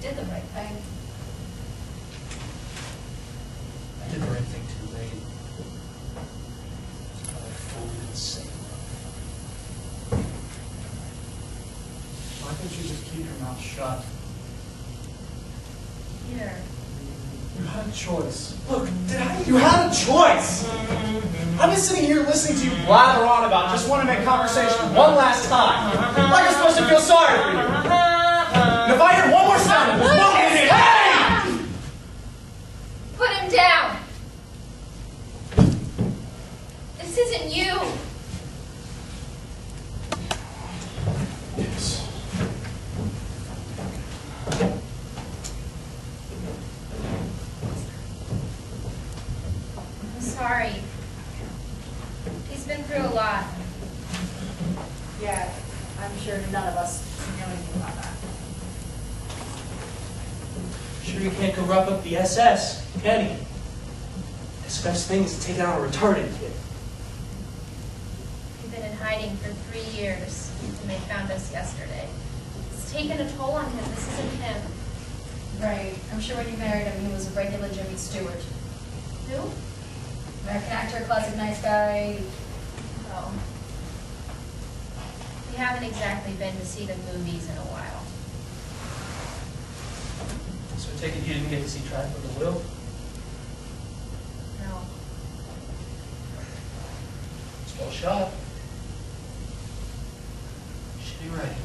You did the right thing. I did the right thing too late. I fooled insane. Why couldn't you just keep your mouth shut? Peter. You had a choice. Look, you had a choice. I've been sitting here listening to you blather on about just want to make conversation one last time. Like I'm supposed to feel sorry for you. And if I hear one more sound of this monkey in here, hey! Put him down. This isn't you. Yes. I'm sorry. He's been through a lot. Yeah, I'm sure none of us know anything about that. Sure you can't go rough up the SS, can he? His best thing is to take out a retarded kid. We've been in hiding for 3 years, and they found us yesterday. It's taken a toll on him. This isn't him. Right. I'm sure when you married him, he was a regular Jimmy Stewart. Who? American actor, classic nice guy. Oh. We haven't exactly been to see the movies in a while. So I take it you didn't get to see Track with the Will? No. It's well shot. Should be ready.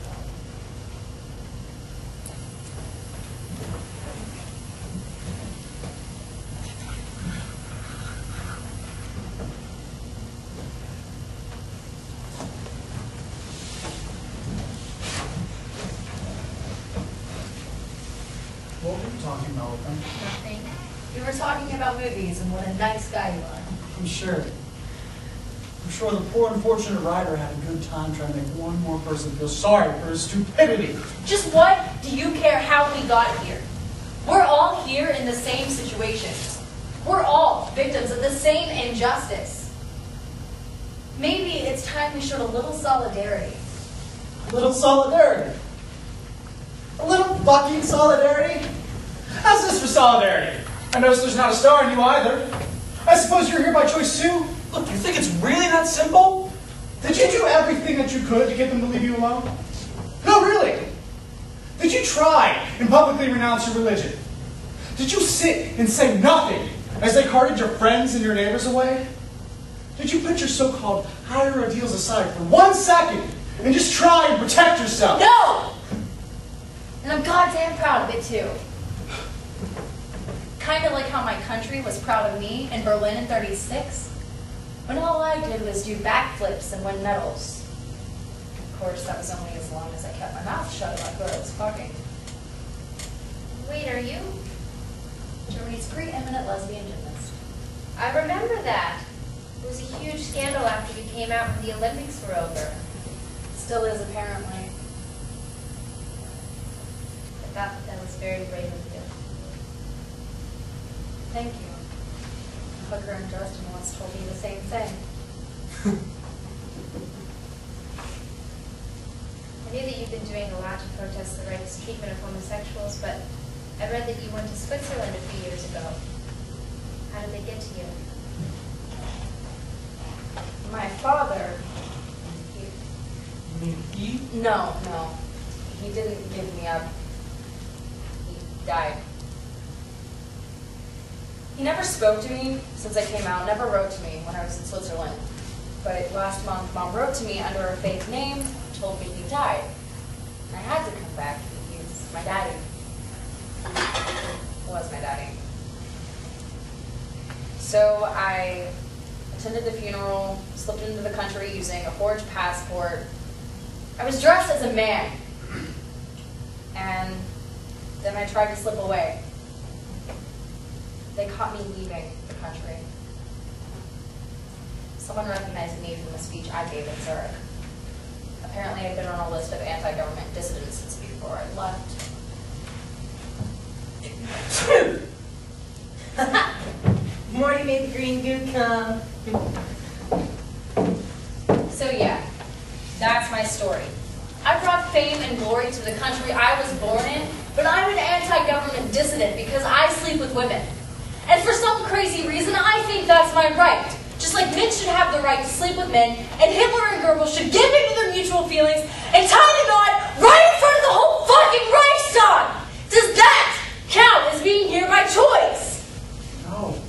What were you talking about with them? Nothing. We were talking about movies and what a nice guy you are. I'm sure. I'm sure the poor unfortunate writer had a good time trying to make one more person feel sorry for his stupidity. Just what do you care how we got here? We're all here in the same situation. We're all victims of the same injustice. Maybe it's time we showed a little solidarity. A little solidarity. A little fucking solidarity. How's this for solidarity? I notice there's not a star in you either. I suppose you're here by choice too? Look, you think it's really that simple? Did you do everything that you could to get them to leave you alone? No, really. Did you try and publicly renounce your religion? Did you sit and say nothing as they carted your friends and your neighbors away? Did you put your so-called higher ideals aside for 1 second and just try and protect yourself? No! And I'm goddamn proud of it too. Kind of like how my country was proud of me in Berlin in '36, when all I did was do backflips and win medals. Of course, that was only as long as I kept my mouth shut about girls fucking. Wait, are you? Germany's preeminent lesbian gymnast. I remember that. It was a huge scandal after you came out when the Olympics were over. Still is, apparently. I thought that was very brave of you. Thank you. Hooker and Justin once told me the same thing. I knew that you've been doing a lot to protest the right's treatment of homosexuals, but I read that you went to Switzerland a few years ago. How did they get to you? My father... No. He didn't give me up. He died. He never spoke to me since I came out, never wrote to me when I was in Switzerland. But last month, Mom wrote to me under a fake name, told me he died. I had to come back. He's my daddy. Was my daddy. So I attended the funeral, slipped into the country using a forged passport. I was dressed as a man. And then I tried to slip away. They caught me leaving the country. Someone recognized me from the speech I gave in Zurich. Apparently I'd been on a list of anti-government dissidents since before I left. Morty made the green goo come. So yeah, that's my story. I brought fame and glory to the country I was born in, but I'm an anti-government dissident because I sleep with women. And for some crazy reason, I think that's my right. Just like men should have the right to sleep with men, and Hitler and Goebbels should give in to their mutual feelings and tie the knot right in front of the whole fucking Reichstag! Does that count as being here by choice? No.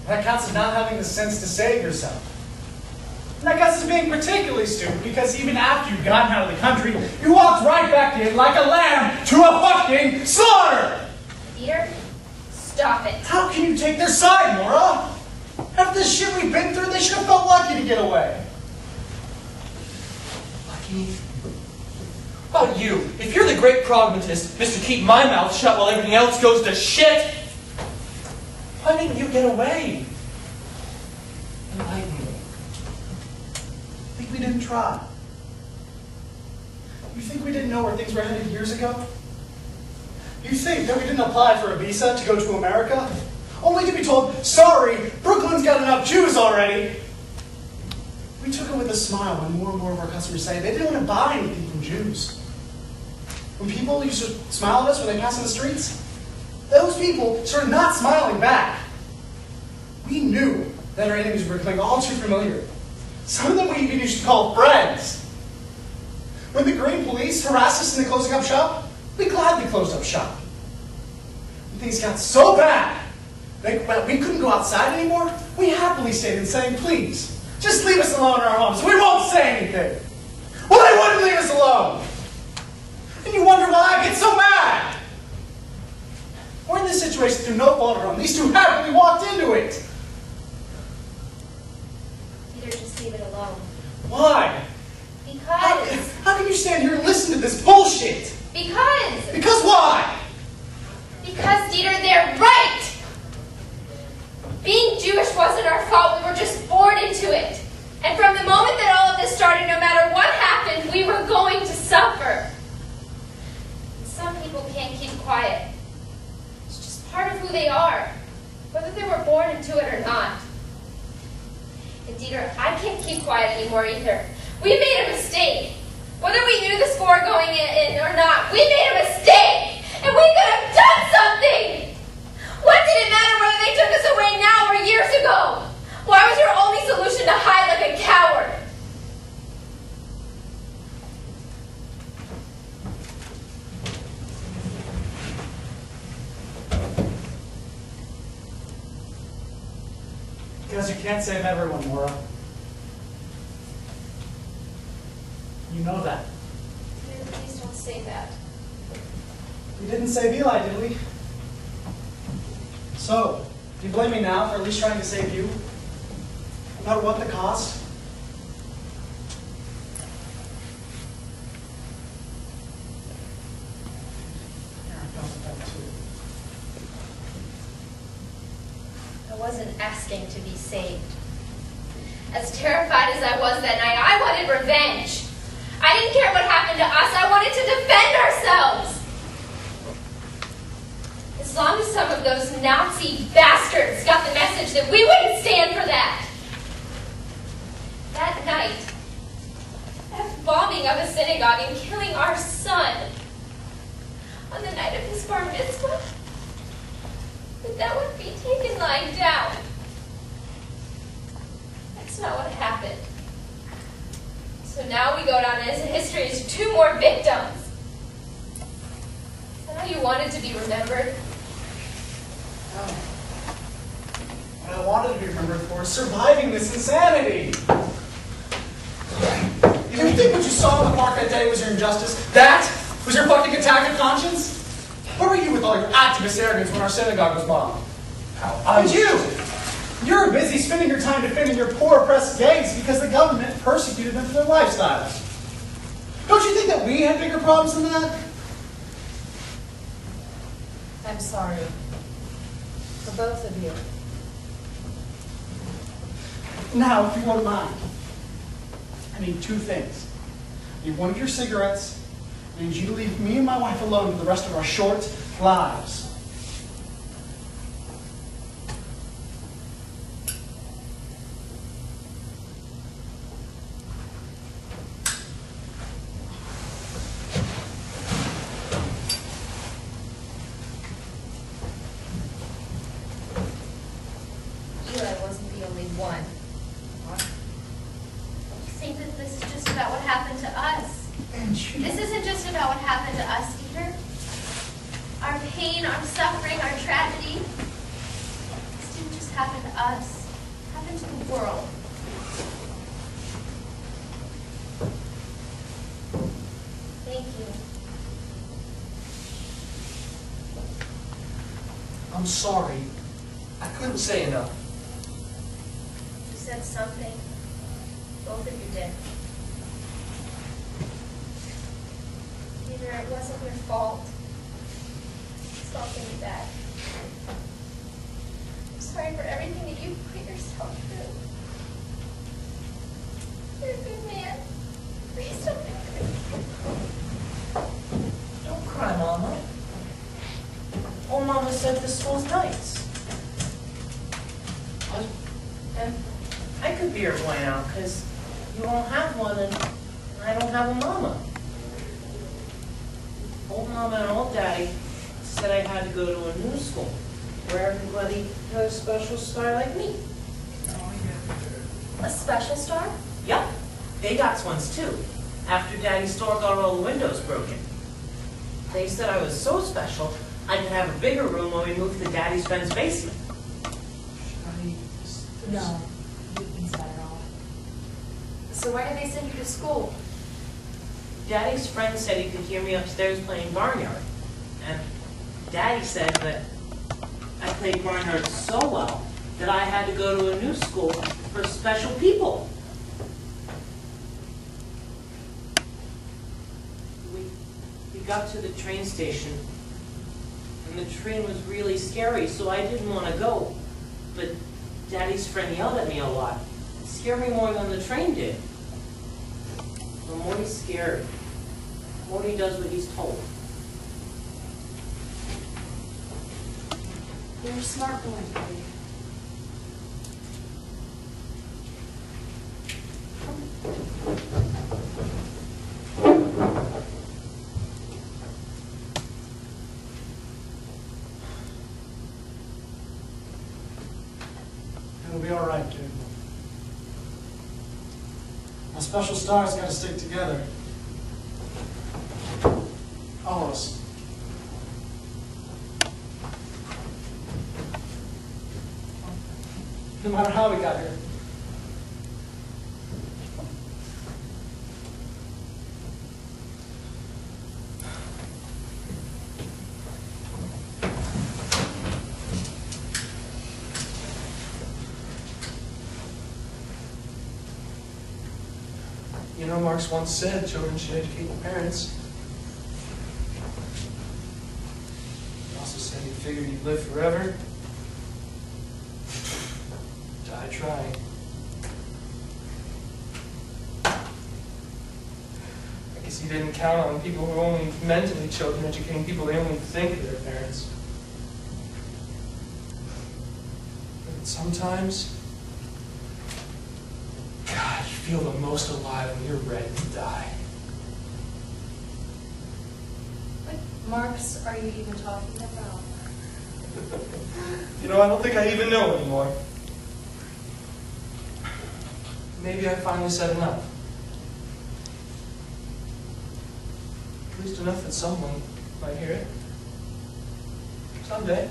That counts as not having the sense to save yourself. And that counts as being particularly stupid because even after you've gotten out of the country, you walked right back in like a lamb to a fucking slaughter! Dieter, stop it. How can you take their side, Maura? After the shit we've been through, they should have felt lucky to get away. Lucky? How about you? If you're the great pragmatist, Mr. Keep My Mouth Shut while everything else goes to shit, why didn't you get away? Enlighten me. I think we didn't try. You think we didn't know where things were headed years ago? You think that we didn't apply for a visa to go to America? Only to be told, sorry, Brooklyn's got enough Jews already. We took it with a smile when more and more of our customers say they didn't want to buy anything from Jews. When people used to smile at us when they passed in the streets, those people started not smiling back. We knew that our enemies were becoming all too familiar. Some of them we even used to call friends. When the green police harassed us into closing up shop, we gladly closed up shop. When things got so bad that we couldn't go outside anymore, we happily stayed in saying, please, just leave us alone in our homes. We won't say anything. Well, they wouldn't leave us alone. And you wonder why I get so mad. We're in this situation through no fault of our own. These two happily walked into it. Dieter, just leave it alone. Why? Because. How can you stand here and listen to this bullshit? Because. Because why? Because, Dieter, they're right. Being Jewish wasn't our fault. We were just born into it. And from the moment that all of this started, no matter what happened, we were going to suffer. Some people can't keep quiet. It's just part of who they are, whether they were born into it or not. And Dieter, I can't keep quiet anymore either. We made a mistake. Whether we knew the score going in or not, we made a mistake. And we could have done something. What did it matter whether they took us away now or years ago? Why was your only solution to hide like a coward? Because you can't save everyone, Maura. You know that. Dieter, please don't say that. We didn't save Eli, did we? So, do you blame me now for at least trying to save you? No matter what the cost? Yeah, I felt that too. I wasn't asking to be saved. As terrified as I was that night, I wanted revenge. I didn't care what happened to us. I wanted to defend ourselves. As long as some of those Nazi bastards got the message that we wouldn't stand for that. That night, that bombing of a synagogue and killing our son on the night of his bar mitzvah, that would be taken lying down. That's not what happened. So now we go down as history as 2 more victims. Is that how you wanted to be remembered? No. What I wanted to be remembered for is surviving this insanity. You didn't think what you saw in the park that day was your injustice? That was your fucking attack of conscience? Where were you with all your activist arrogance when our synagogue was bombed? And you're busy spending your time defending your poor oppressed gays because the government persecuted them for their lifestyles. Don't you think that we had bigger problems than that? I'm sorry. For both of you. Now, if you won't mind, I need 2 things. I need one of your cigarettes, and I need you to leave me and my wife alone for the rest of our short lives. to us. And This isn't just about what happened to us, Dieter. Our pain, our suffering, our tragedy. This didn't just happen to us. It happened to the world. Thank you. I'm sorry. I couldn't say enough. You said something. Both of you did. Dieter, it wasn't your fault. Stop being bad. I'm sorry for everything that you put yourself through. You're a good man. Please don't be good. Don't cry, Mama. Old Mama said this school's nice. And I could be your boy now, because you won't have one and I don't have a mama. Old Mama and Old Daddy said I had to go to a new school where everybody had a special star like me. A special star? Yep, they got ones too, after Daddy's store got all the windows broken. They said I was so special, I could have a bigger room when we moved to Daddy's friend's basement. No, he's got it all. So why did they send you to school? Daddy's friend said he could hear me upstairs playing barnyard. And Daddy said that I played barnyard so well that I had to go to a new school for special people. We got to the train station, and the train was really scary, so I didn't want to go. But Daddy's friend yelled at me a lot. It scared me more than the train did. When Morty's scared, Morty does what he's told. You're a smart boy, buddy. It'll be all right, kid. My special star's got to stick together. All of us. No matter how we got here. You know, Marx once said children should educate their parents. He also said he figured you'd live forever. Die trying. I guess he didn't count on people who only mentally children educating people they only think of their parents. But sometimes, God, you feel the most alive when you're ready to die. What marks are you even talking about? You know, I don't think I even know anymore. Maybe I finally said enough. At least enough that someone might hear it. Someday.